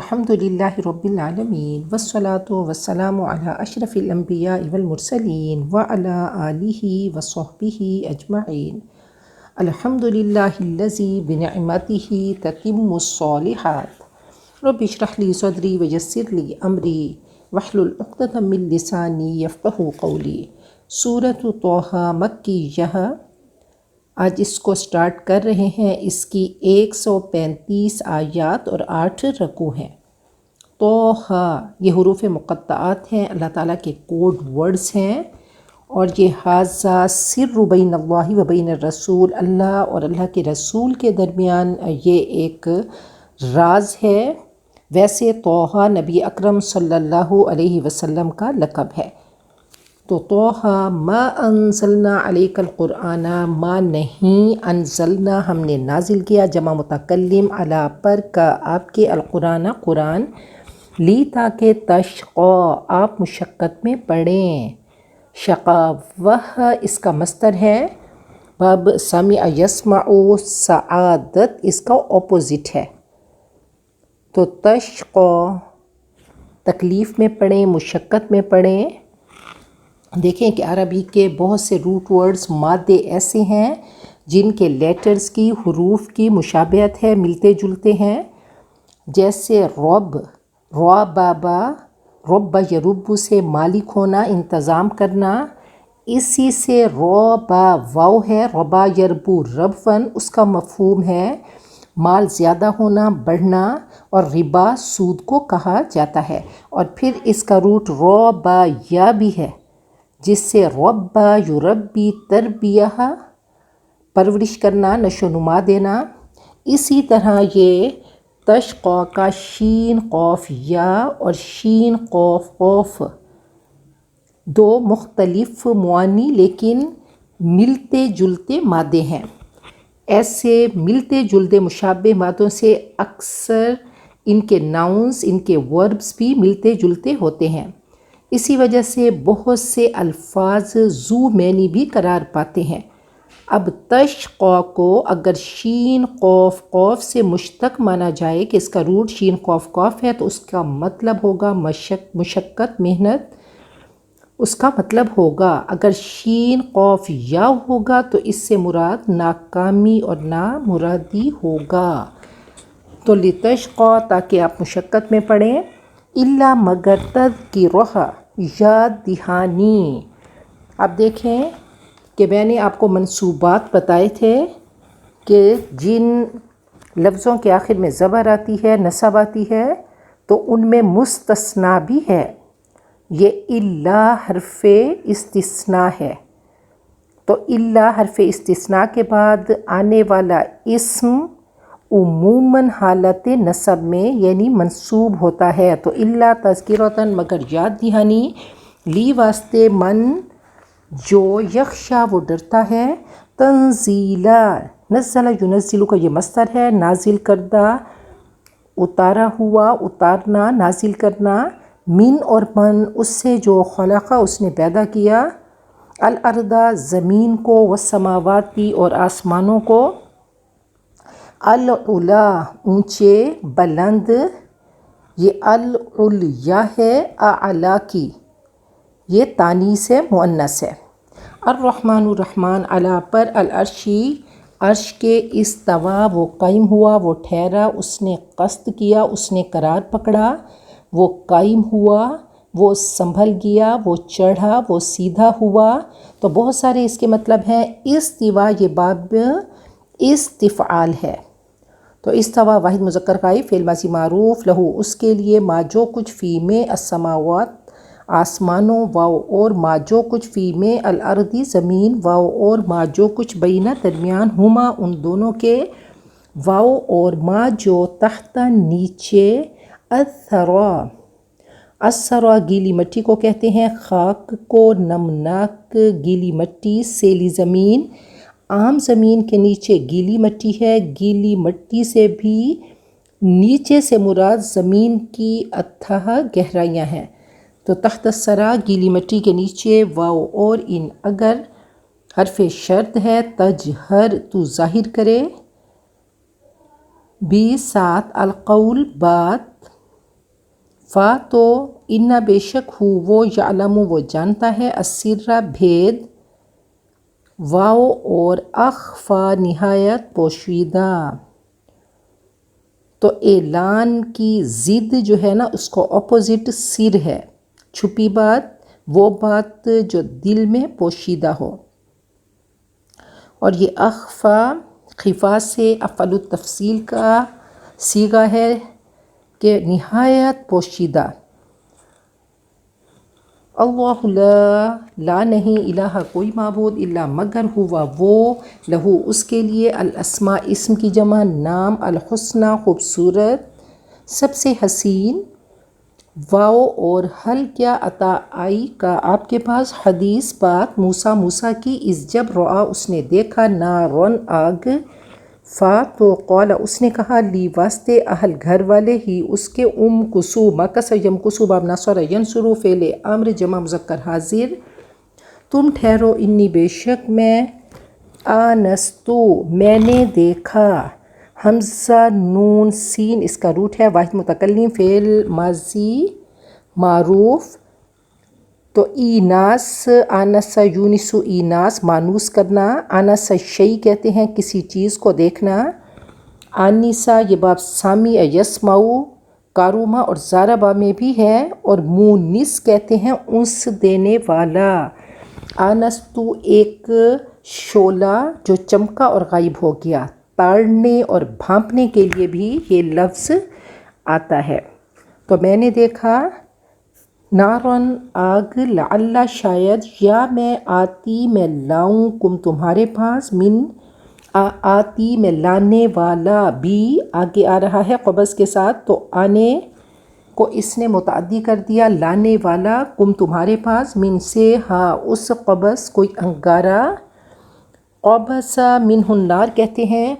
الحمد للہ رب العالمین والصلاة والسلام علی اشرف الانبیاء والمرسلین وعلی آلہ وصحبہ اجمعین۔ الحمد للہ الذی بنعمتہ تتم الصالحات رب اشرح لی صدری ویسر لی امری واحلل عقدۃ من لسانی یفقہوا قولی۔ سورۃ طٰہٰ مکیہ، آج اس کو سٹارٹ کر رہے ہیں۔ اس کی 135 آیات اور 8 رکوع ہیں۔ طٰہٰ یہ حروف مقطعات ہیں، اللہ تعالیٰ کے کوڈ ورڈز ہیں، اور یہ ھذا سر بین اللہ و بین الرسول، اللہ اور اللہ کے رسول کے درمیان یہ ایک راز ہے۔ ویسے طٰہٰ نبی اکرم صلی اللہ علیہ وسلم کا لقب ہے۔ تو طٰہٰ ما انزلنا علیک القرآن، ما نہیں، انزلنا ہم نے نازل کیا، جمع متکلم علی پر کا آپ کے، القرآن قرآن، لی تاکہ تشقیٰ آپ مشقت میں پڑھیں۔ شقاوہ اس کا مصدر ہے، باب سمع یسمع، سعادت اس کا اپوزٹ ہے۔ تو تشقیٰ تکلیف میں پڑھیں، مشقت میں پڑھیں۔ دیکھیں کہ عربی کے بہت سے روٹ ورڈز مادے ایسے ہیں جن کے لیٹرز کی، حروف کی مشابہت ہے، ملتے جلتے ہیں۔ جیسے رب، ربابا، رب یرب سے مالک ہونا، انتظام کرنا، اسی سے ربا واو ہے، ربا یربو ربون، اس کا مفہوم ہے مال زیادہ ہونا، بڑھنا، اور ربا سود کو کہا جاتا ہے۔ اور پھر اس کا روٹ ربا یا بھی ہے، جس سے ربا یربی تربیہ، پرورش کرنا، نشو و نما دینا۔ اسی طرح یہ تشقیٰ کا شین قاف یا اور شین قاف قاف دو مختلف معانی لیکن ملتے جلتے مادے ہیں۔ ایسے ملتے جلتے مشابہ مادوں سے اکثر ان کے ناؤنز، ان کے وربز بھی ملتے جلتے ہوتے ہیں۔ اسی وجہ سے بہت سے الفاظ ذو معنی بھی قرار پاتے ہیں۔ اب تشقیٰ کو اگر شین قاف قاف سے مشتق مانا جائے کہ اس کا روٹ شین قاف قاف ہے، تو اس کا مطلب ہوگا مشقت، محنت، اس کا مطلب ہوگا۔ اگر شین قاف یا ہوگا تو اس سے مراد ناکامی اور نامرادی ہوگا۔ تو لتشقیٰ تاکہ آپ مشقت میں پڑھیں، الا مگر تذکرہ یاد دہانی۔ اب دیکھیں کہ میں نے آپ کو منصوبات بتائے تھے کہ جن لفظوں کے آخر میں زبر آتی ہے، نصب آتی ہے، تو ان میں مستثنیٰ بھی ہے۔ یہ الا حرف استثناء ہے، تو الا حرف استثناء کے بعد آنے والا اسم عموماً حالت نصب میں یعنی منصوب ہوتا ہے۔ تو الا تذکرۃ مگر یاد دہانی، لی واسطے من جو، یخشا وہ ڈرتا ہے، تنزیلا نزل ینزل کا یہ مصدر ہے، نازل کردہ، اتارا ہوا، اتارنا، نازل کرنا، من اور من اس سے جو خلق اس نے پیدا کیا، الارض زمین کو، والسماواتی اور آسمانوں کو، العلا اونچے، بلند، یہ العلیا ہے، اعلیٰ کی، یہ تانیث ہے، مؤنث ہے۔ الرحمن الرحمن علی پر، العرشی عرش کے، استوا وہ قائم ہوا، وہ ٹھہرا، اس نے قصد کیا، اس نے قرار پکڑا، وہ قائم ہوا، وہ سنبھل گیا، وہ چڑھا، وہ سیدھا ہوا۔ تو بہت سارے اس کے مطلب ہیں۔ استوا یہ باب استفعال ہے۔ تو استوا واحد مذکر غائب، فعل ماضی معروف، لہو اس کے لیے، ما جو کچھ، فی میں، السماوات آسمانوں، واو اور ما جو کچھ، فی میں، الارضی زمین، واو اور ما جو کچھ، بینہ درمیان، ہما ان دونوں کے، واو اور ما جو، تحت نیچے، الثری الثری گیلی مٹی کو کہتے ہیں، خاک کو، نمناک گیلی مٹی، سیلی زمین، عام زمین کے نیچے گیلی مٹی ہے، گیلی مٹی سے بھی نیچے سے مراد زمین کی اتھاہ گہرائیاں ہیں۔ تو تحت الثری گیلی مٹی کے نیچے، واو اور ان اگر حرف شرط ہے، تجہر تو ظاہر کرے، بھی ساتھ، القول بات، فا تو انا بے شک ہو وہ یعلم وہ جانتا ہے السر بھید، واو اور اخفا نہایت پوشیدہ. تو اعلان کی ضد جو ہے نا اس کو اپوزٹ سر ہے، چھپی بات وہ بات جو دل میں پوشیدہ ہو. اور یہ اخفا خفا سے افعل التفصیل کا صیغہ ہے کہ نہایت پوشیدہ. اللہ لا نہیں الہ کوئی معبود الا مگر ہوا وہ، لہو اس کے لیے، الاسماء اسم کی جمع نام، الحسنی خوبصورت، سب سے حسین. واو اور حل کیا عطا آئی کا آپ کے پاس حدیث بات موسیٰ کی، اس جب رعا اس نے دیکھا نارن آگ. فا تو قال اس نے کہا لی واسطے اہل گھر والے ہی اس کے، کسو مکس یم کسو باب نصر ینصرو فعل امر جمع مذکر حاضر. تم ٹھہرو، انی بے شک میں، آنستو میں نے دیکھا، حمزہ نون سین اس کا روٹ ہے، واحد متکلم فعل ماضی معروف. تو ایناس آنس یونسو ایناس مانوس کرنا، آنس شیء کہتے ہیں کسی چیز کو دیکھنا. آنیسا یہ باب سامی یسمعو کاروما اور زاربا میں بھی ہے، اور مونس کہتے ہیں انس دینے والا. آنستو ایک شعلہ جو چمکا اور غائب ہو گیا، تاڑنے اور بھانپنے کے لیے بھی یہ لفظ آتا ہے. تو میں نے دیکھا نارن آگ، لعل شاید، یا میں آتی میں لاؤں، کم تمہارے پاس، من آتی میں لانے والا، بھی آگے آ رہا ہے قبض کے ساتھ، تو آنے کو اس نے متعدی کر دیا، لانے والا، کم تمہارے پاس، من سے ہاں اس قبض کوئی انگارہ. قبس منہ النار کہتے ہیں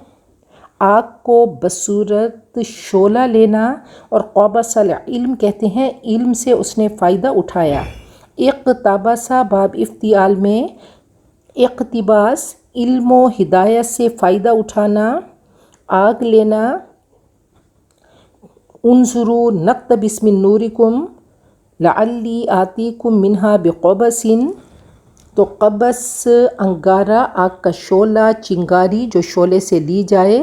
آگ کو بصورت شعلہ لینا، اور قبس العلم کہتے ہیں علم سے اس نے فائدہ اٹھایا. اقتباسا باب افتعال میں اقتباس علم و ہدایت سے فائدہ اٹھانا، آگ لینا. انظروا نقتبس من نورکم لعلی آتیکم منہا بقبس. تو قبس انگارہ، آگ کا شعلہ، چنگاری جو شعلے سے لی جائے.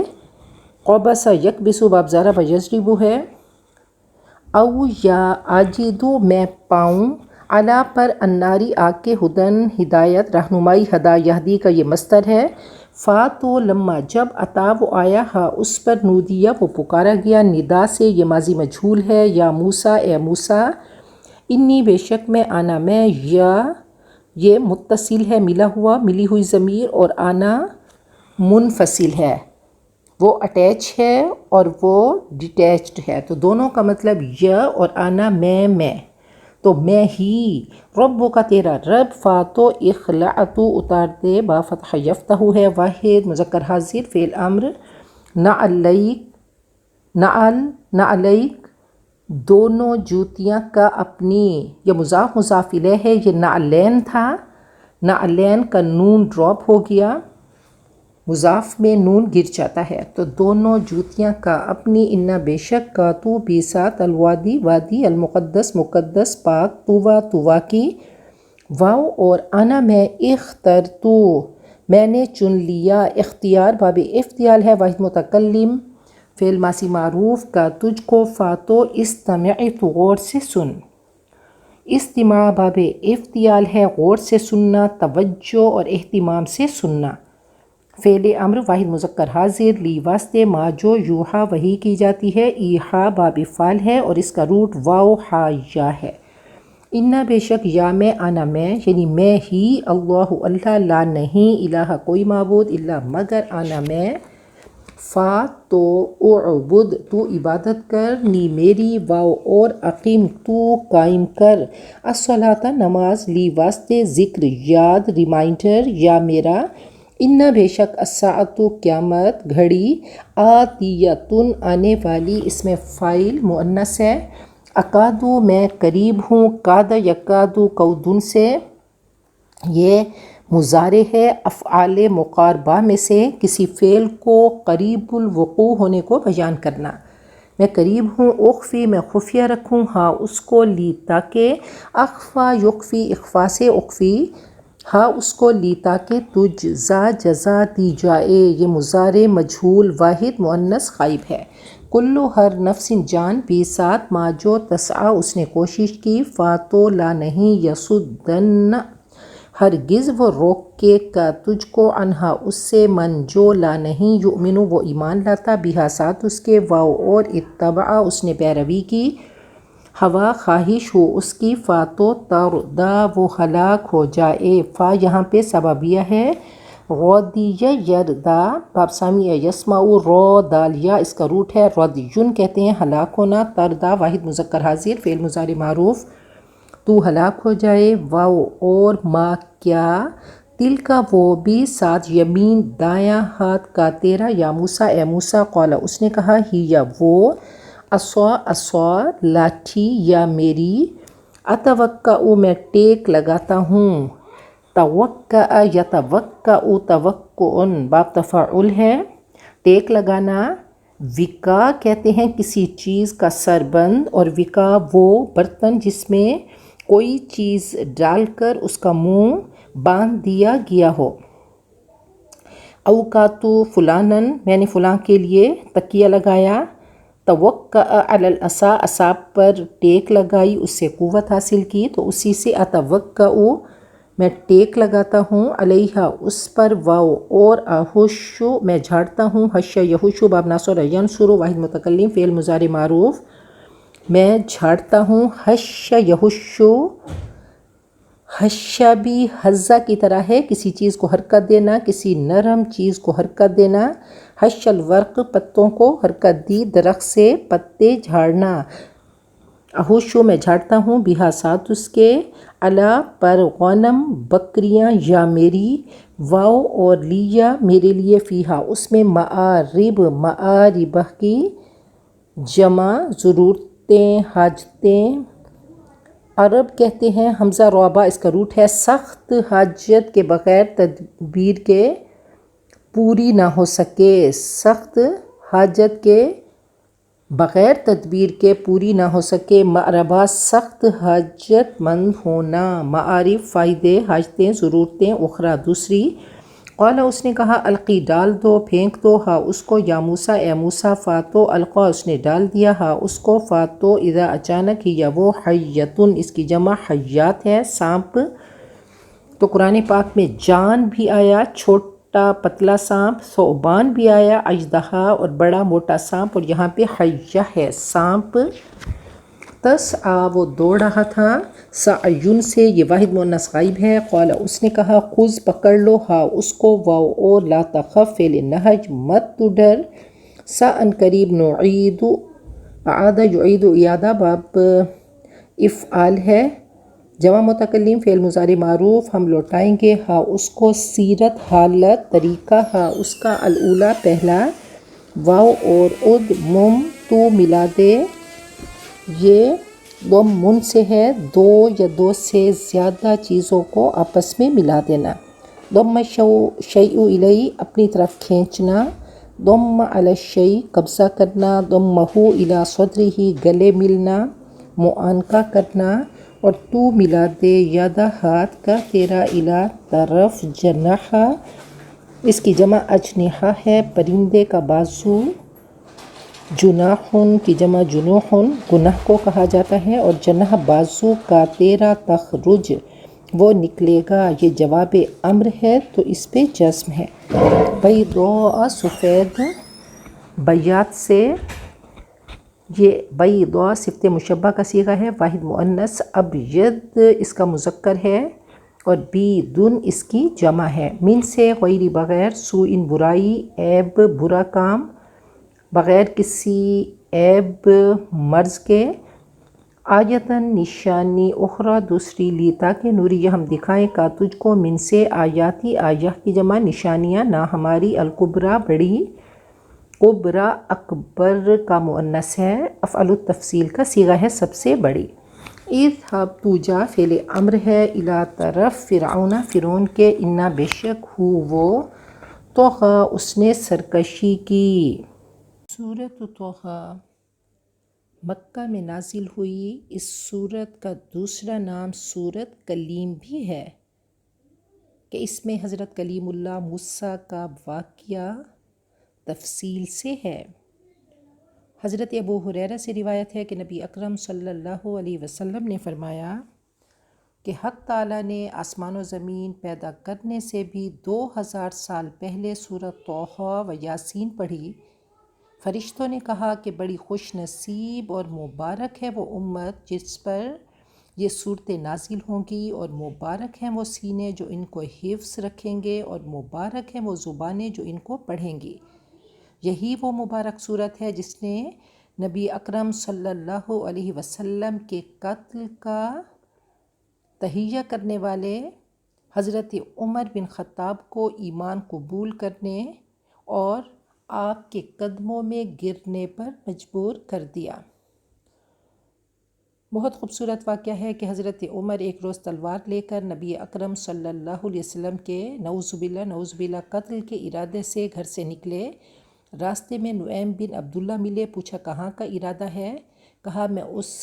قبس یکبسو باب ضرب یضرب ہے. او یا آجدو میں پاؤں، علا پر اناری آگ کے، ہدن ہدایت، رہنمائی، ہدا یہدی کا یہ مصدر ہے. فا تو لما جب عطا وہ آیا، ہا اس پر، نودیہ وہ پکارا گیا، ندا سے، یہ ماضی مجہول ہے، یا موسیٰ اے موسیٰ. انی بے شک میں، آنا میں، یا یہ متصل ہے ملا ہوا ملی ہوئی ضمیر، اور آنا منفصل ہے وہ اٹیچ ہے اور وہ ڈیٹیچڈ ہے، تو دونوں کا مطلب یا اور آنا میں. تو میں ہی، رب کا تیرا رب. فا تو اخلعتو اتار دے، با فتح یفتح ہے، واحد مذکر حاضر فعل امر. نعلیک نعلیک دونوں جوتیاں کا اپنی، یہ مضاف مضاف الیہ ہے، یہ نعلین تھا، نعلین کا نون ڈراپ ہو گیا، مضاف میں نون گر جاتا ہے، تو دونوں جوتیاں کا اپنی. انا بے شک کا تو بھی ساتھ، الوادی وادی، المقدس مقدس پاک، طوا طوا کی. واو اور انا میں، اخترتو میں نے چن لیا، اختیار باب افتعال ہے، واحد متکلم فعل ماضی معروف کا تجھ کو. فا تو استمع تو غور سے سن، استماع باب افتعال ہے، غور سے سننا، توجہ اور اہتمام سے سننا. فعل امر واحد مذکر حاضر، لی واسطے، ما جو یوحا وحی کی جاتی ہے، ایحا باب فعل ہے اور اس کا روٹ واو ہا یا ہے. انا بے شک، یا میں، آنا میں، یعنی میں ہی، اللہ اللہ، لا نہیں، الہ کوئی معبود، الا مگر، آنا میں. فا تو اعبد تو عبادت کر، نی میری، واو اور اقیم تو قائم کر، الصلاۃ نماز، لی واسطے، ذکر یاد، ریمائنڈر، یا میرا. انا بے شک، الساعۃ قیامت، گھڑی، آتیۃ آنے والی، اس میں فاعل مؤنث ہے. اکادو میں قریب ہوں، کاد یکادو کودن سے، یہ مضارع ہے افعال مقاربہ میں سے، کسی فعل کو قریب الوقوع ہونے کو بیان کرنا. میں قریب ہوں، اخفی میں خفیہ رکھوں، ہاں اس کو، لی تاکہ، اخفا یخفی اخفا سے اخفی، ہاں اس کو، لی تاکہ تجزا جزا دی جائے، یہ مضارع مجہول واحد مؤنث غائب ہے۔ کلو ہر نفس جان بھی، ساتھ ما جو، تسعیٰ اس نے کوشش کی، فا تو لا نہیں، یسدن ہرگز وہ روکے گا تجھ کو، عنہا اس سے، من جو، لا نہیں، یؤمن وہ ایمان لاتا، بہا ساتھ اس کے، واو اور، اتبع اس نے پیروی کی، ہوا خواہش ہو اس کی، فا تو تردا وہ ہلاک ہو جائے، فا یہاں پہ سببیہ ہے، غودیہ یردا باب سامیہ یسمع، رو دال یا اس کا روٹ ہے، ردیون کہتے ہیں ہلاک ہونا، تردا واحد مذکر حاضر فعل مضارع معروف، تو ہلاک ہو جائے، واو اور، ما کیا، تل کا وہ بھی، ساتھ یمین دایاں ہاتھ کا تیرا، یا موسیٰ اے موسیٰ، قال اس نے کہا، ہی یا وہ، عصا عصا لاٹھی یا میری، اتوقع میں ٹیک لگاتا ہوں، توقع یتوقع توقع باب تفاعل ہے، ٹیک لگانا، وکا کہتے ہیں کسی چیز کا سربند، اور وکا وہ برتن جس میں کوئی چیز ڈال کر اس کا منہ باندھ دیا گیا ہو، اوقاتو فلانن میں نے فلاں کے لیے تکیہ لگایا، توقع علی العصا عصا پر ٹیک لگائی، اس سے قوت حاصل کی، تو اسی سے اتوقع میں ٹیک لگاتا ہوں، علیہا اس پر، واو اور، احشو میں جھاڑتا ہوں، حش یحشو باب ناصر ینصر واحد متکلم فعل مضارع معروف، میں جھاڑتا ہوں، حش یحشو، حشہ بھی حزہ کی طرح ہے، کسی چیز کو حرکت دینا، کسی نرم چیز کو حرکت دینا، حش الورق پتوں کو حرکت دی، درخت سے پتے جھاڑنا، احشو میں جھاڑتا ہوں، بہا ساتھ اس کے، علی پر، غنم بکریاں، یا میری، واو اور، لیا میرے لیے، فیہا اس میں، معارب معاربہ کی جمع، ضرورتیں حاجتیں، عرب کہتے ہیں، حمزہ روابہ اس کا روٹ ہے، سخت حاجت کے بغیر تدبیر کے پوری نہ ہو سکے، سخت حاجت کے بغیر تدبیر کے پوری نہ ہو سکے، معربہ سخت حاجت مند ہونا، معارف فائدے حاجتیں ضرورتیں، اخرى دوسری، قال اس نے کہا، القی ڈال دو پھینک دو، ہا اس کو، یا موسیٰ اے موسیٰ، فا تو القا اس نے ڈال دیا، ہا اس کو، فا تو اذا اچانک ہی، یا وہ، حیتن اس کی جمع حیات ہے، سانپ، تو قرآن پاک میں جان بھی آیا، چھوٹا پتلا سانپ، ثعبان بھی آیا، اژدہا اور بڑا موٹا سانپ، اور یہاں پہ حیہ ہے سانپ، تسعیٰ وہ دوڑ رہا تھا، سعیٌ سے یہ واحد مؤنث غائب ہے، قال اس نے کہا، خذ پکڑ لو، ہا اس کو، واو اور، لا تخف فعل نہج مت تو ڈر، سا ان قریب، نعید اعاد یعید اعادہ باب افعال ہے، جمع متکلم فعل مضارع معروف، ہم لوٹائیں گے، ہا اس کو، سیرت حالت طریقہ، ہا اس کا، الاولیٰ پہلا، واو اور، اد مم تو ملا دے، یہ ضم من سے ہے، دو یا دو سے زیادہ چیزوں کو آپس میں ملا دینا، ضم شیء الیہ اپنی طرف کھینچنا، ضم علی الشیء قبضہ کرنا، ضمہ الی صدرہ گلے ملنا، معانقہ کرنا، اور تو ملا دے، یدہ ہاتھ کا تیرا، الی طرف، جناح اس کی جمع اجنحہ ہے، پرندے کا بازو، جناح کی جمع جنوح گناہ کو کہا جاتا ہے، اور جناح بازو کا تیرا، تخرج وہ نکلے گا، یہ جواب امر ہے تو اس پہ جزم ہے، بیضاء سفید، بیاض سے، یہ بیضاء صفت مشبہ کا صیغہ ہے، واحد مؤنث، ابیض اس کا مذکر ہے، اور بیض اس کی جمع ہے، من سے غیر بغیر، سوء برائی، عیب برا کام، بغیر کسی عیب مرض کے، آیتاً نشانی، اخرى دوسری، لی تاکہ نوری ہم دکھائیں، کا تجھ کو، من سے، آیاتی آیہ کی جمع نشانیاں، نا ہماری، الکبریٰ بڑی، کبریٰ اکبر کا مؤنث ہے، افعل التفصیل کا صیغہ ہے سب سے بڑی، اذھب تو جا فعل امر ہے، الی طرف، فرعون فرعون کے، انا بے شک، ہو وہ، طغی اس نے سرکشی کی، سورۃ طغی مکہ میں نازل ہوئی۔ اس سورت کا دوسرا نام سورت کلیم بھی ہے کہ اس میں حضرت کلیم اللہ موسیٰ کا واقعہ تفصیل سے ہے۔ حضرت ابو ہریرہ سے روایت ہے کہ نبی اکرم صلی اللہ علیہ وسلم نے فرمایا کہ حق تعالیٰ نے آسمان و زمین پیدا کرنے سے بھی 2000 سال پہلے سورۃ طٰہٰ و یاسین پڑھی۔ فرشتوں نے کہا کہ بڑی خوش نصیب اور مبارک ہے وہ امت جس پر یہ صورتیں نازل ہوں گی، اور مبارک ہیں وہ سینے جو ان کو حفظ رکھیں گے، اور مبارک ہیں وہ زبانیں جو ان کو پڑھیں گی۔ یہی وہ مبارک صورت ہے جس نے نبی اکرم صلی اللہ علیہ وسلم کے قتل کا تہیہ کرنے والے حضرت عمر بن خطاب کو ایمان قبول کرنے اور آپ کے قدموں میں گرنے پر مجبور کر دیا۔ بہت خوبصورت واقعہ ہے کہ حضرت عمر ایک روز تلوار لے کر نبی اکرم صلی اللہ علیہ وسلم کے نعوذ باللہ قتل کے ارادے سے گھر سے نکلے۔ راستے میں نعیم بن عبداللہ ملے، پوچھا کہاں کا ارادہ ہے؟ کہا میں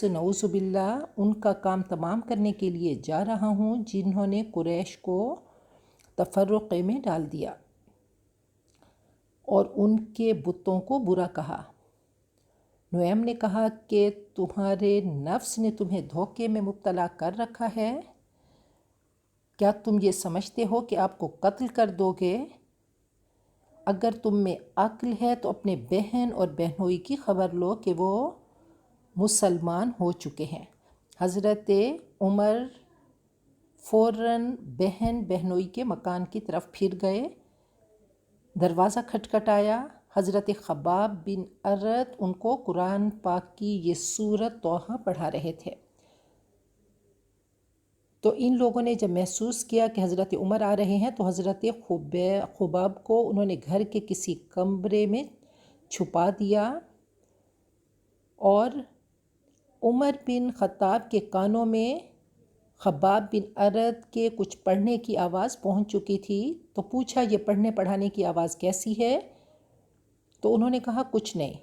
نعوذ باللہ ان کا کام تمام کرنے کے لیے جا رہا ہوں جنہوں نے قریش کو تفرقے میں ڈال دیا اور ان کے بتوں کو برا کہا۔ نعیم نے کہا کہ تمہارے نفس نے تمہیں دھوکے میں مبتلا کر رکھا ہے، کیا تم یہ سمجھتے ہو کہ آپ کو قتل کر دو گے؟ اگر تم میں عقل ہے تو اپنے بہن اور بہنوئی کی خبر لو کہ وہ مسلمان ہو چکے ہیں۔ حضرت عمر فوراً بہن بہنوئی کے مکان کی طرف پھر گئے۔ دروازہ کھٹکھٹایا۔ حضرت خباب بن ارت ان کو قرآن پاک کی یہ سورۃ طٰہٰ پڑھا رہے تھے۔ تو ان لوگوں نے جب محسوس کیا کہ حضرت عمر آ رہے ہیں تو حضرت خباب کو انہوں نے گھر کے کسی کمرے میں چھپا دیا، اور عمر بن خطاب کے کانوں میں خباب بن ارت کے کچھ پڑھنے کی آواز پہنچ چکی تھی، تو پوچھا یہ پڑھنے پڑھانے کی آواز کیسی ہے؟ تو انہوں نے کہا کچھ نہیں،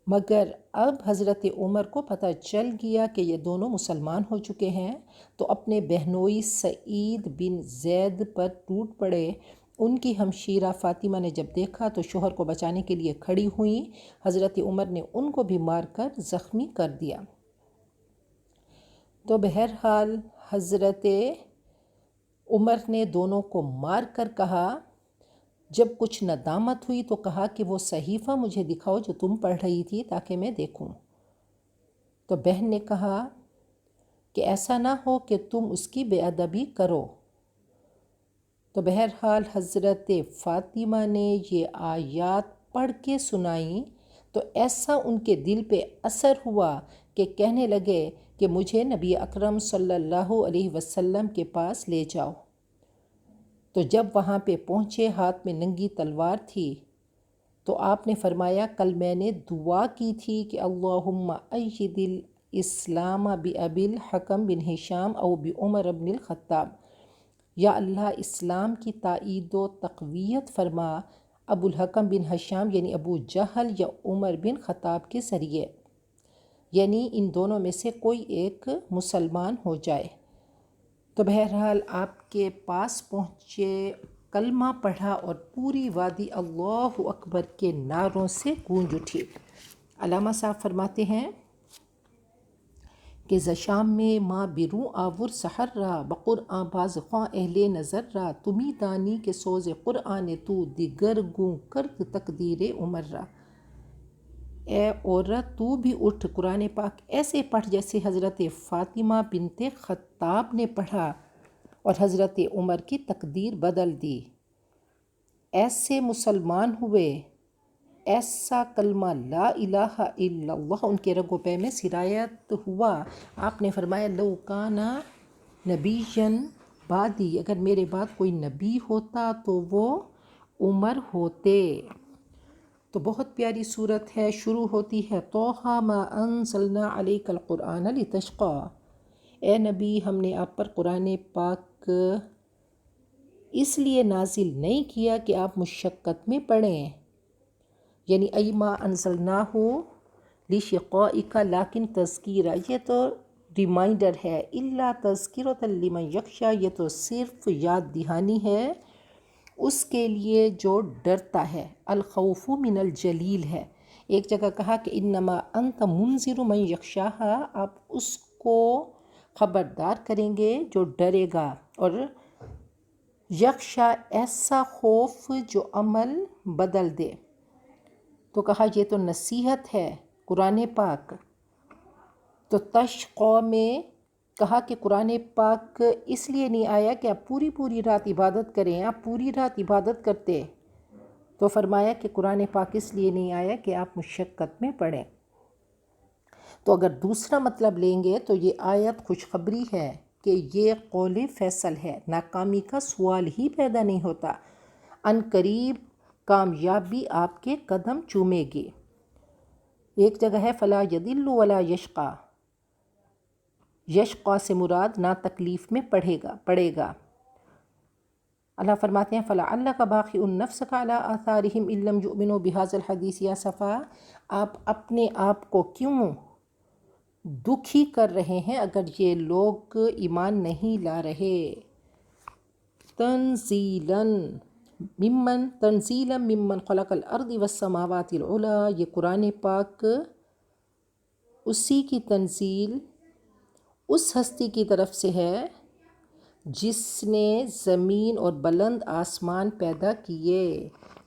مگر اب حضرت عمر کو پتہ چل گیا کہ یہ دونوں مسلمان ہو چکے ہیں، تو اپنے بہنوئی سعید بن زید پر ٹوٹ پڑے۔ ان کی ہمشیرہ فاطمہ نے جب دیکھا تو شوہر کو بچانے کے لیے کھڑی ہوئیں۔ حضرت عمر نے ان کو بھی مار کر زخمی کر دیا۔ تو بہرحال حضرت عمر نے دونوں کو مار کر کہا، جب کچھ ندامت ہوئی تو کہا کہ وہ صحیفہ مجھے دکھاؤ جو تم پڑھ رہی تھی تاکہ میں دیکھوں۔ تو بہن نے کہا کہ ایسا نہ ہو کہ تم اس کی بے ادبی کرو۔ تو بہرحال حضرت فاطمہ نے یہ آیات پڑھ کے سنائیں تو ایسا ان کے دل پہ اثر ہوا کہ کہنے لگے کہ مجھے نبی اکرم صلی اللہ علیہ وسلم کے پاس لے جاؤ۔ تو جب وہاں پہ پہنچے، ہاتھ میں ننگی تلوار تھی، تو آپ نے فرمایا کل میں نے دعا کی تھی کہ اللہم اید الاسلام بأبی الحکم بن ہشام او بعمر بن الخطاب، یا اللہ اسلام کی تائید و تقویت فرما ابو الحکم بن ہشام یعنی ابو جہل یا عمر بن خطاب کے ذریعے، یعنی ان دونوں میں سے کوئی ایک مسلمان ہو جائے۔ تو بہرحال آپ کے پاس پہنچے، کلمہ پڑھا اور پوری وادی اللہ اکبر کے نعروں سے گونج اٹھی۔ علامہ صاحب فرماتے ہیں کہ زشام میں ماں بروں آور سحر را بقرآن باز خواں اہل نظر را، تمی دانی کے سوز قرآن تو دیگر گوں کرد تقدیر عمر را۔ اے عورت تو بھی اٹھ، قرآن پاک ایسے پڑھ جیسے حضرت فاطمہ بنت خطاب نے پڑھا اور حضرت عمر کی تقدیر بدل دی۔ ایسے مسلمان ہوئے، ایسا کلمہ لا الہ الا اللہ ان کے رگ و پے میں سرایت ہوا۔ آپ نے فرمایا لو کان نبیا بعدی، اگر میرے بعد کوئی نبی ہوتا تو وہ عمر ہوتے۔ تو بہت پیاری صورت ہے، شروع ہوتی ہے طٰہٰ ما انزلنا علیک القرآن لتشقیٰ، اے نبی ہم نے آپ پر قرآن پاک اس لیے نازل نہیں کیا کہ آپ مشقت میں پڑیں، یعنی ای ما انزلناہ لشقائک لیکن تذکیرہ یہ تو ریمائنڈر ہے، الا تذکرۃ لمن یخشی یہ تو صرف یاد دہانی ہے اس کے لیے جو ڈرتا ہے، الخوف من الجلیل ہے۔ ایک جگہ کہا کہ انما انت منذر من یخشاہا، آپ اس کو خبردار کریں گے جو ڈرے گا، اور یخشا ایسا خوف جو عمل بدل دے۔ تو کہا یہ تو نصیحت ہے قرآن پاک۔ تو تشقی میں کہا کہ قرآن پاک اس لیے نہیں آیا کہ آپ پوری رات عبادت کریں، آپ پوری رات عبادت کرتے، تو فرمایا کہ قرآن پاک اس لیے نہیں آیا کہ آپ مشقت میں پڑھیں۔ تو اگر دوسرا مطلب لیں گے تو یہ آیت خوشخبری ہے کہ یہ قول فیصل ہے، ناکامی کا سوال ہی پیدا نہیں ہوتا، ان قریب کامیابی آپ کے قدم چومے گی۔ ایک جگہ ہے فلا یضل ولا یشقی، یشقی سے مراد نا تکلیف میں پڑے گا۔ اللہ فرماتے ہیں فَلَعَلَّكَ بَاخِعٌ نَفْسَكَ عَلَىٰ آثَارِهِمْ إِن لَّمْ يُؤْمِنُوا بِهَٰذَا الْحَدِيثِ يَا صفا، آپ اپنے آپ کو کیوں دکھی کر رہے ہیں اگر یہ لوگ ایمان نہیں لا رہے۔ تنزیلا ممن خلق الارض والسماوات العلی، یہ قرآن پاک اسی کی تنزیل اس ہستی کی طرف سے ہے جس نے زمین اور بلند آسمان پیدا کیے۔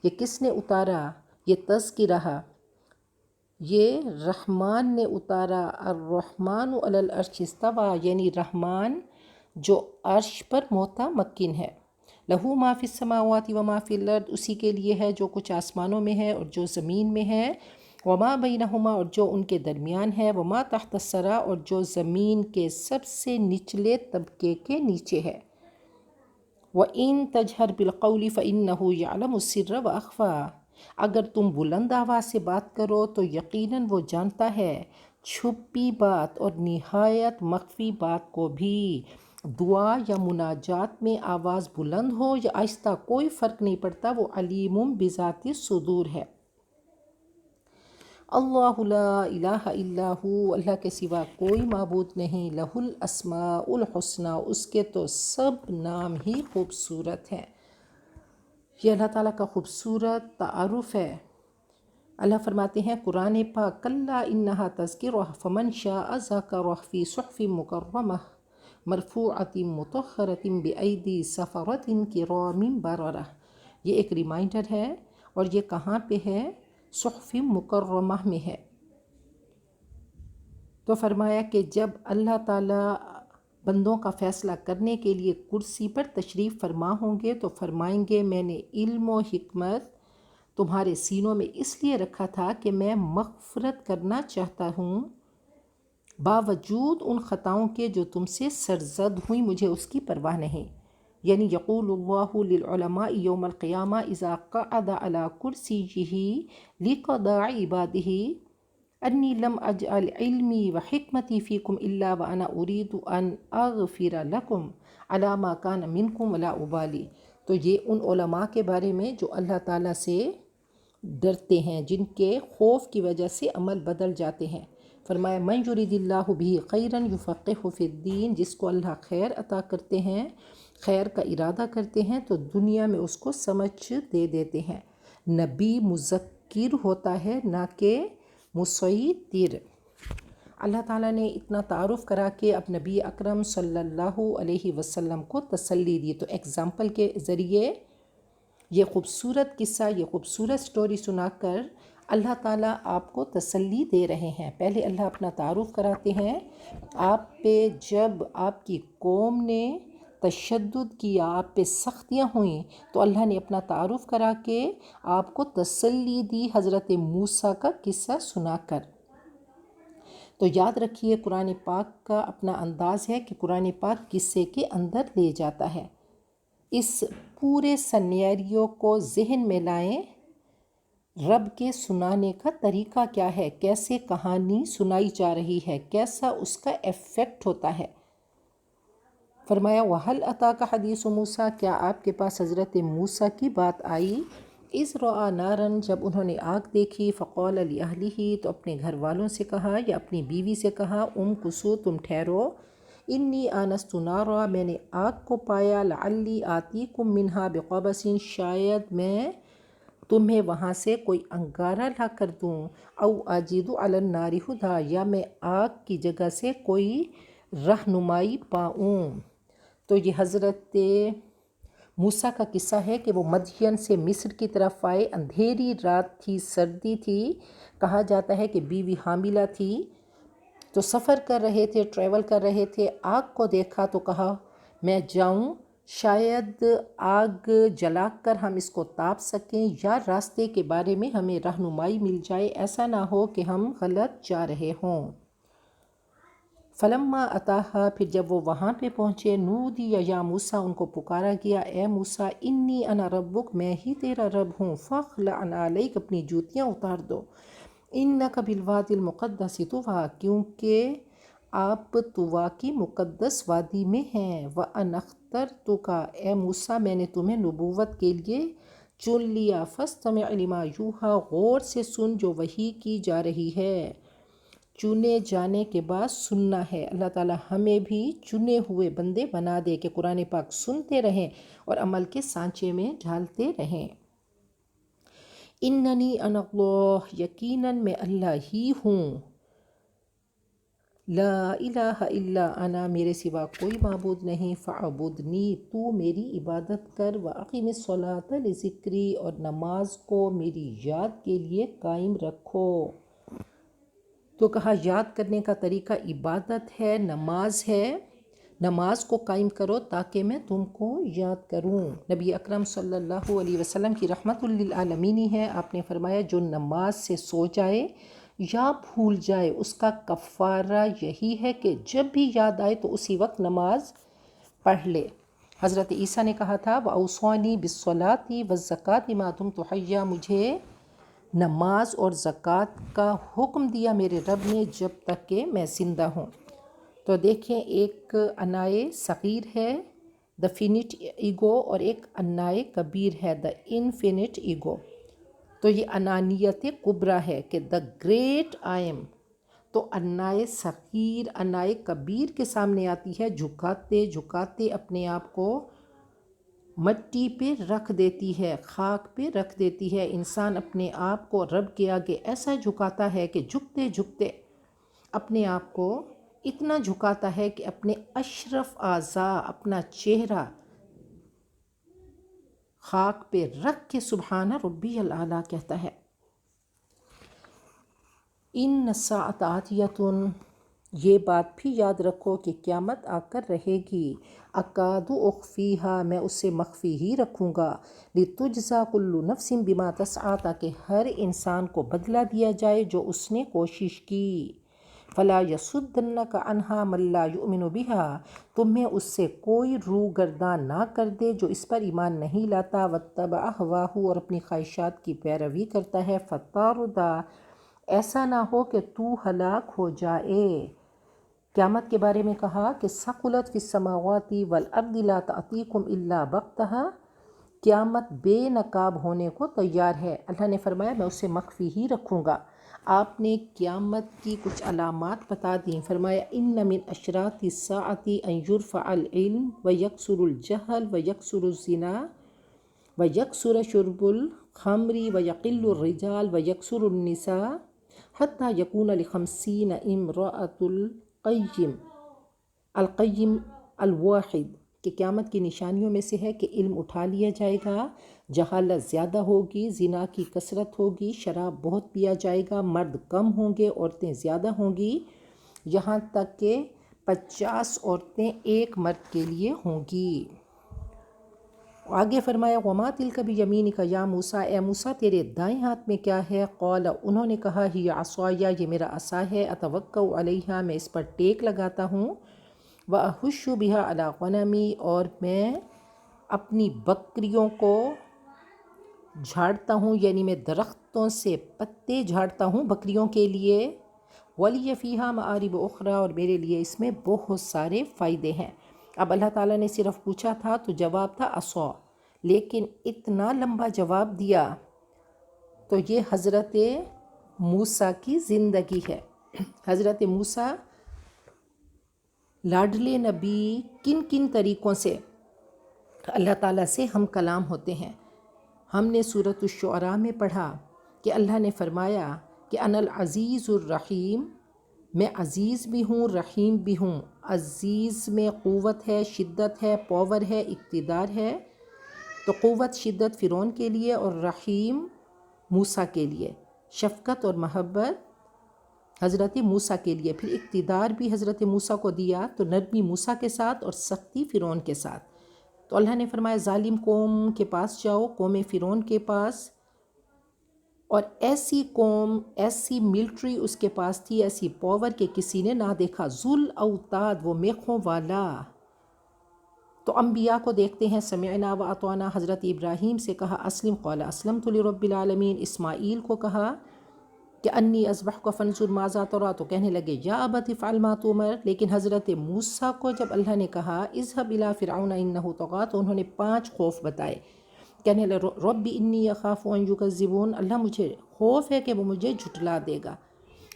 یہ کس نے اتارا؟ یہ تذکرہ یہ رحمان نے اتارا۔ الرحمن علی العرش استویٰ، یعنی رحمان جو عرش پر متمکن ہے۔ لہو ما فی السماوات و ما فی الارض، اسی کے لیے ہے جو کچھ آسمانوں میں ہے اور جو زمین میں ہے، وما بینہما، اور جو ان کے درمیان ہے، وما تحت الثری، اور جو زمین کے سب سے نچلے طبقے کے نیچے ہے۔ وَإِن تَجْهَرْ بِالْقَوْلِ فَإِنَّهُ يَعْلَمُ السِّرَّ وَأَخْفَى، اگر تم بلند آواز سے بات کرو تو یقیناً وہ جانتا ہے چھپی بات اور نہایت مخفی بات کو بھی۔ دعا یا مناجات میں آواز بلند ہو یا آہستہ کوئی فرق نہیں پڑتا، وہ علیم بذات الصدور ہے۔ اللہ لا الہ الا ہو، اللہ کے سوا کوئی معبود نہیں، لہ الاسماء الحسنی، اس کے تو سب نام ہی خوبصورت ہیں۔ یہ اللہ تعالیٰ کا خوبصورت تعارف ہے۔ اللہ فرماتے ہیں قرآن پاک کلا انہا تذکرہ فمن شاء ذکرہ فی صحف مکرمہ مرفوعۃ مطہرۃ بایدی سفرۃ کرام بررہ، یہ ایک ریمائنڈر ہے، اور یہ کہاں پہ ہے؟ صحف مکرمہ میں ہے۔ تو فرمایا کہ جب اللہ تعالیٰ بندوں کا فیصلہ کرنے کے لیے کرسی پر تشریف فرما ہوں گے تو فرمائیں گے میں نے علم و حکمت تمہارے سینوں میں اس لیے رکھا تھا کہ میں مغفرت کرنا چاہتا ہوں باوجود ان خطاؤں کے جو تم سے سرزد ہوئیں، مجھے اس کی پرواہ نہیں۔ یعنی یقول اللہ للعلماء یوم القیامہ اذا قعد علی کرسیہ لقضاء عبادہ انی لم اجعل علمی وحکمتی فیکم الا وانا ارید ان اغفر لکم علی ما کان منکم ولا ابالی۔ تو یہ ان علماء کے بارے میں جو اللہ تعالیٰ سے ڈرتے ہیں، جن کے خوف کی وجہ سے عمل بدل جاتے ہیں۔ فرمایا من یرید اللہ بہ خیرا یفقہہ فی الدین، جس کو اللہ خیر عطا کرتے ہیں، خیر کا ارادہ کرتے ہیں تو دنیا میں اس کو سمجھ دے دیتے ہیں۔ نبی مذکر ہوتا ہے نہ کہ مسیطر۔ اللہ تعالیٰ نے اتنا تعارف کرا کے اب نبی اکرم صلی اللہ علیہ وسلم کو تسلی دی، تو ایگزامپل کے ذریعے یہ خوبصورت قصہ، یہ خوبصورت سٹوری سنا کر اللہ تعالیٰ آپ کو تسلی دے رہے ہیں۔ پہلے اللہ اپنا تعارف کراتے ہیں، آپ پہ جب آپ کی قوم نے تشدد کیا، آپ پہ سختیاں ہوئیں تو اللہ نے اپنا تعارف کرا کے آپ کو تسلی دی حضرت موسیٰ کا قصہ سنا کر۔ تو یاد رکھیے قرآن پاک کا اپنا انداز ہے کہ قرآن پاک قصے کے اندر لے جاتا ہے۔ اس پورے سنیریو کو ذہن میں لائیں، رب کے سنانے کا طریقہ کیا ہے، کیسے کہانی سنائی جا رہی ہے، کیسا اس کا ایفیکٹ ہوتا ہے۔ فرمایا وَهَلْ أَتَاكَ حَدِيثُ مُوسیٰ، کیا آپ کے پاس حضرت موسیٰ کی بات آئی؟ اذ رأى نارن، جب انہوں نے آگ دیکھی، فقال لأہلہ، تو اپنے گھر والوں سے کہا یا اپنی بیوی سے کہا، کسو، تم ٹھہرو، انی آنست نارا، میں نے آگ کو پایا، لعلی آتیکم منہا بقبس، شاید میں تمہیں وہاں سے کوئی انگارہ لا کر دوں، او اجد علی النار ہدی، یا میں آگ کی جگہ سے کوئی رہنمائی پاؤں۔ تو یہ حضرت موسیٰ کا قصہ ہے کہ وہ مدین سے مصر کی طرف آئے، اندھیری رات تھی، سردی تھی، کہا جاتا ہے کہ بیوی حاملہ تھی، تو سفر کر رہے تھے، ٹریول کر رہے تھے، آگ کو دیکھا تو کہا میں جاؤں، شاید آگ جلا کر ہم اس کو تاپ سکیں، یا راستے کے بارے میں ہمیں رہنمائی مل جائے، ایسا نہ ہو کہ ہم غلط جا رہے ہوں۔ فلما اتاہا، پھر جب وہ وہاں پہ پہنچے، نودی یا موسیٰ، ان کو پکارا گیا، اے موسیٰ، انی انا ربک، میں ہی تیرا رب ہوں، فاخلع علیک، اپنی جوتیاں اتار دو، انک بالوادی المقدس طویٰ، کیونکہ آپ طویٰ کی مقدس وادی میں ہیں، وَأَنَا اخْتَرْتُکَ، اے موسیٰ میں نے تمہیں نبوت کے لیے چن لیا، فَاسْتَمِعْ لِمَا یوحیٰ، غور سے سن جو وحی کی جا رہی ہے۔ چنے جانے کے بعد سننا ہے۔ اللہ تعالیٰ ہمیں بھی چنے ہوئے بندے بنا دے کہ قرآن پاک سنتے رہیں اور عمل کے سانچے میں ڈھالتے رہیں۔ اننی انا اللہ، یقیناً میں اللہ ہی ہوں، لا الہ الا انا، میرے سوا کوئی معبود نہیں، فاعبدنی، تو میری عبادت کر، واقم الصلاۃ لذکری، اور نماز کو میری یاد کے لیے قائم رکھو۔ تو کہا یاد کرنے کا طریقہ عبادت ہے، نماز ہے، نماز کو قائم کرو تاکہ میں تم کو یاد کروں۔ نبی اکرم صلی اللہ علیہ وسلم کی رحمت للعالمین ہے، آپ نے فرمایا جو نماز سے سو جائے یا بھول جائے اس کا کفارہ یہی ہے کہ جب بھی یاد آئے تو اسی وقت نماز پڑھ لے۔ حضرت عیسیٰ نے کہا تھا وَأَوْصَانِي بِالصَّلَاةِ وَالزَّكَاةِ مَا دُمْتُ حَيًّا، مجھے نماز اور زکوٰۃ کا حکم دیا میرے رب نے جب تک کہ میں زندہ ہوں۔ تو دیکھیں، ایک انائے صغیر ہے، دا فینٹ ایگو، اور ایک انائے کبیر ہے، دا انفینٹ ایگو۔ تو یہ انانیت کبریٰ ہے کہ دا گریٹ آئی ایم، تو انائے صغیر انائے کبیر کے سامنے آتی ہے، جھکاتے جھکاتے اپنے آپ کو مٹی پہ رکھ دیتی ہے، خاک پہ رکھ دیتی ہے۔ انسان اپنے آپ کو رب کے آگے ایسا جھکاتا ہے کہ جھکتے جھکتے اپنے آپ کو اتنا جھکاتا ہے کہ اپنے اشرف اعضاء، اپنا چہرہ خاک پہ رکھ کے سبحان ربی الاعلیٰ کہتا ہے۔ ان الساعۃ آتیۃ، یہ بات بھی یاد رکھو کہ قیامت آ کر رہے گی، اکاد اخفیہا، میں اسے مخفی ہی رکھوں گا، لتجزی کل نفس بما تسعی، تاکہ ہر انسان کو بدلہ دیا جائے جو اس نے کوشش کی۔ فلا یصدنک عنہا من لا یؤمن بہا، تمہیں اس سے کوئی رو گردان نہ کر دے جو اس پر ایمان نہیں لاتا، واتبع ہواہ، اور اپنی خواہشات کی پیروی کرتا ہے، فتردی، ایسا نہ ہو کہ تو ہلاک ہو جائے۔ قیامت کے بارے میں کہا کہ ثقلت فی السماوات والارض لا تأتیکم الا بغتہ، قیامت بے نقاب ہونے کو تیار ہے۔ اللہ نے فرمایا میں اسے مخفی ہی رکھوں گا۔ آپ نے قیامت کی کچھ علامات بتا دیں، فرمایا ان من اشراط الساعۃ ان یرفع العلم ویکثر الجہل ویکثر الزنا ویکثر شرب الخمر ویقل الرجال ویکثر النساء حتی یکون ل50 امرأۃ القیم الواحد، کہ قیامت کی نشانیوں میں سے ہے کہ علم اٹھا لیا جائے گا، جہالت زیادہ ہوگی، زنا کی کثرت ہوگی، شراب بہت پیا جائے گا، مرد کم ہوں گے، عورتیں زیادہ ہوں گی، یہاں تک کہ 50 عورتیں ایک مرد کے لیے ہوں گی۔ آگے فرمایا وما تلک بیمینک یا موسیٰ، اے موسیٰ تیرے دائیں ہاتھ میں کیا ہے؟ قال، انہوں نے کہا ہی عصای، یہ میرا عصا ہے، اتوکأ علیہا، میں اس پر ٹیک لگاتا ہوں، واہش بہا علی غنمی، اور میں اپنی بکریوں کو جھاڑتا ہوں، یعنی میں درختوں سے پتے جھاڑتا ہوں بکریوں کے لیے، ولی فیہا مآرب اخری، اور میرے لیے اس میں بہت سارے فائدے ہیں۔ اب اللہ تعالیٰ نے صرف پوچھا تھا تو جواب تھا عصا، لیکن اتنا لمبا جواب دیا، تو یہ حضرت موسیٰ کی زندگی ہے۔ حضرت موسیٰ لاڈلے نبی کن کن طریقوں سے اللہ تعالیٰ سے ہم کلام ہوتے ہیں۔ ہم نے سورۃ الشعراء میں پڑھا کہ اللہ نے فرمایا کہ انا العزیز الرحیم، میں عزیز بھی ہوں رحیم بھی ہوں۔ عزیز میں قوت ہے، شدت ہے، پاور ہے، اقتدار ہے۔ تو قوت شدت فرعون کے لیے اور رحیم موسیٰ کے لیے، شفقت اور محبت حضرت موسیٰ کے لیے۔ پھر اقتدار بھی حضرت موسیٰ کو دیا، تو نرمی موسیٰ کے ساتھ اور سختی فرعون کے ساتھ۔ تو اللہ نے فرمایا ظالم قوم کے پاس جاؤ، قوم فرعون کے پاس، اور ایسی قوم، ایسی ملٹری اس کے پاس تھی، ایسی پاور کہ کسی نے نہ دیکھا، ذل اوتاد، وہ میخوں والا۔ تو انبیاء کو دیکھتے ہیں، سمعنا و اطعنا، حضرت ابراہیم سے کہا اسلم، قال اسلمت لرب العالمین۔ اسماعیل کو کہا کہ انی اذبحک فانظر ماذا تری، تو کہنے لگے یا ابت افعل ما تؤمر۔ لیکن حضرت موسیٰ کو جب اللہ نے کہا اذهب الی فرعون انہ طغی، تو انہوں نے 5 خوف بتائے۔ کہنے لگے رب انی اخاف ان یکذبون، اللہ مجھے خوف ہے کہ وہ مجھے جھٹلا دے گا۔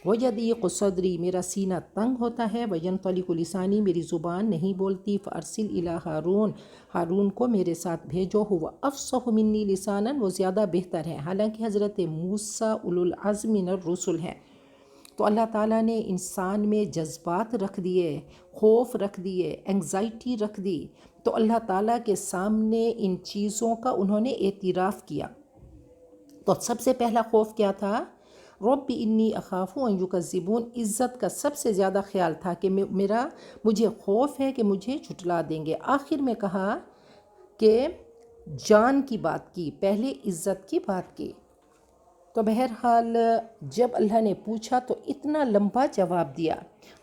ویضیق صدری، میرا سینہ تنگ ہوتا ہے، وینطلق لسانی، میری زبان نہیں بولتی، فارسل الی ہارون، ہارون کو میرے ساتھ بھیجو، ہوا افصح منی لسانا، وہ زیادہ بہتر ہے۔ حالانکہ حضرت موسیٰ اولو العزم من الرسل ہیں۔ تو اللہ تعالیٰ نے انسان میں جذبات رکھ دیے، خوف رکھ دیے، انگزائٹی رکھ دی، تو اللہ تعالیٰ کے سامنے ان چیزوں کا انہوں نے اعتراف کیا۔ تو سب سے پہلا خوف کیا تھا؟ رب انی اخاف ان یکذبون، عزت کا سب سے زیادہ خیال تھا کہ مجھے خوف ہے کہ مجھے جھٹلا دیں گے۔ آخر میں کہا کہ جان کی بات کی، پہلے عزت کی بات کی۔ تو بہرحال جب اللہ نے پوچھا تو اتنا لمبا جواب دیا۔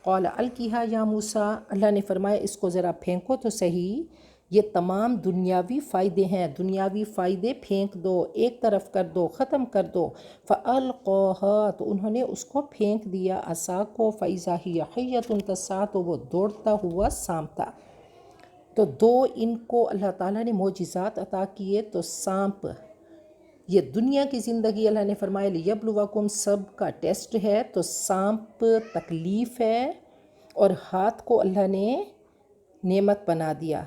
قال القیہا یا موسیٰ، اللہ نے فرمایا اس کو ذرا پھینکو تو صحیح، یہ تمام دنیاوی فائدے ہیں، دنیاوی فائدے پھینک دو، ایک طرف کر دو، ختم کر دو۔ فالقاها، تو انہوں نے اس کو پھینک دیا، عصا کو، فاذا ہی حیۃ تسعیٰ، تو وہ دوڑتا ہوا سانپ تھا۔ تو 2 ان کو اللہ تعالیٰ نے معجزات عطا کیے۔ تو سانپ، یہ دنیا کی زندگی اللہ نے فرمایا لیبلوکم، سب کا ٹیسٹ ہے، تو سانپ تکلیف ہے، اور ہاتھ کو اللہ نے نعمت بنا دیا۔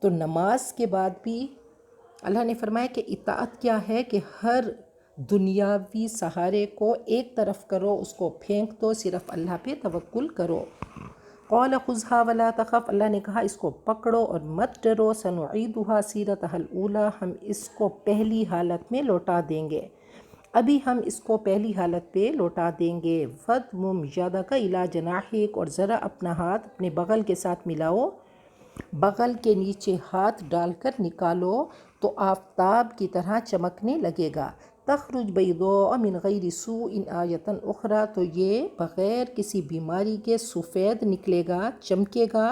تو نماز کے بعد بھی اللہ نے فرمایا کہ اطاعت کیا ہے کہ ہر دنیاوی سہارے کو ایک طرف کرو، اس کو پھینک دو، صرف اللہ پہ توکل کرو۔ قال خذها ولا تخف، اللہ نے کہا اس کو پکڑو اور مت ڈرو، سنعیدها سیرتها الاولی، ہم اس کو پہلی حالت میں لوٹا دیں گے، ابھی ہم اس کو پہلی حالت پہ لوٹا دیں گے۔ فَضْمُمْ يَدَكَ إِلَى جَنَاحِكَ، اور ذرا اپنا ہاتھ اپنے بغل کے ساتھ ملاؤ، بغل کے نیچے ہاتھ ڈال کر نکالو تو آفتاب کی طرح چمکنے لگے گا۔ تخرج بیضاء من غیر سوء آیۃ اخری، تو یہ بغیر کسی بیماری کے سفید نکلے گا، چمکے گا،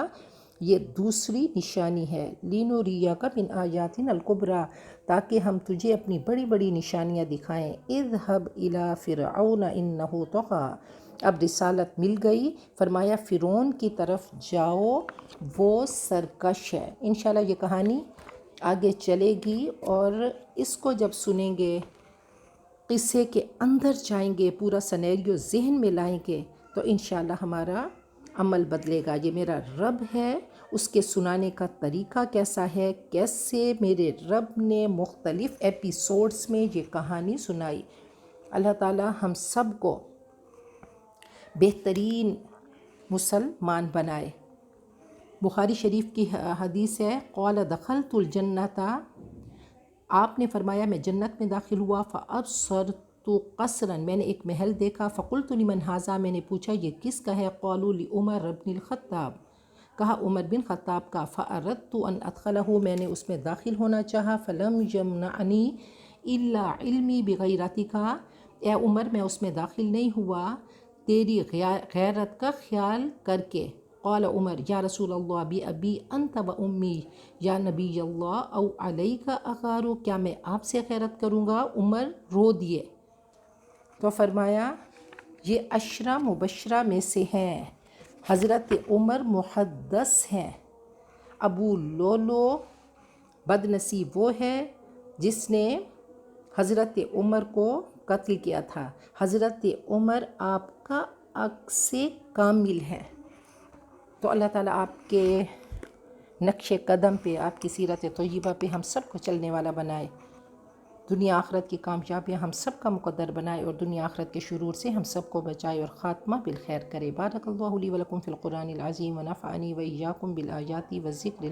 یہ دوسری نشانی ہے۔ لِنُرِيَكَ مِنْ آیاتنا الکبریٰ، تاکہ ہم تجھے اپنی بڑی بڑی نشانیاں دکھائیں۔ اذهب إلی فرعون إنہ طغیٰ، اب رسالت مل گئی، فرمایا فرعون کی طرف جاؤ، وہ سرکش ہے۔ انشاءاللہ یہ کہانی آگے چلے گی، اور اس کو جب سنیں گے، قصے کے اندر جائیں گے، پورا سینیریو ذہن میں لائیں گے، تو انشاءاللہ ہمارا عمل بدلے گا۔ یہ میرا رب ہے، اس کے سنانے کا طریقہ کیسا ہے، کیسے میرے رب نے مختلف ایپیسوڈز میں یہ کہانی سنائی۔ اللہ تعالی ہم سب کو بہترین مسلمان بنائے۔ بخاری شریف کی حدیث ہے، قال دخلت الجنۃ، آپ نے فرمایا میں جنت میں داخل ہوا، فابصرت قصرا، میں نے ایک محل دیکھا، فقلت لمن ھذا، میں نے پوچھا یہ کس کا ہے، قالوا لعمر بن الخطاب، کہا عمر بن خطاب کا، فاردت ان ادخلہ، میں نے اس میں داخل ہونا چاہا، فلم یمنعنی الا علمی بغیرتک، اے عمر میں اس میں داخل نہیں ہوا تیری غیرت کا خیال کر کے۔ قال عمر یا رسول اللہ بی ابی انت و امی، یا نبی اللہ او علیک اغار، کیا میں آپ سے غیرت کروں گا؟ عمر رو دیے۔ تو فرمایا یہ عشرہ مبشرہ میں سے ہیں، حضرت عمر محدث ہیں، ابو لولو بد نصیب وہ ہے جس نے حضرت عمر کو قتل کیا تھا. حضرت عمر آپ کا عکس کامل ہے. تو اللہ تعالیٰ آپ کے نقش قدم پہ، آپ کی سیرت طیبہ پہ ہم سب کو چلنے والا بنائے. دنیا آخرت کی کامیابیاں ہم سب کا مقدر بنائے اور دنیا آخرت کے شرور سے ہم سب کو بچائے اور خاتمہ بالخیر کرے. بارک اللہ لی ولکم فی القرآن العظیم ونفعنی وإیاکم بالآیات والذکر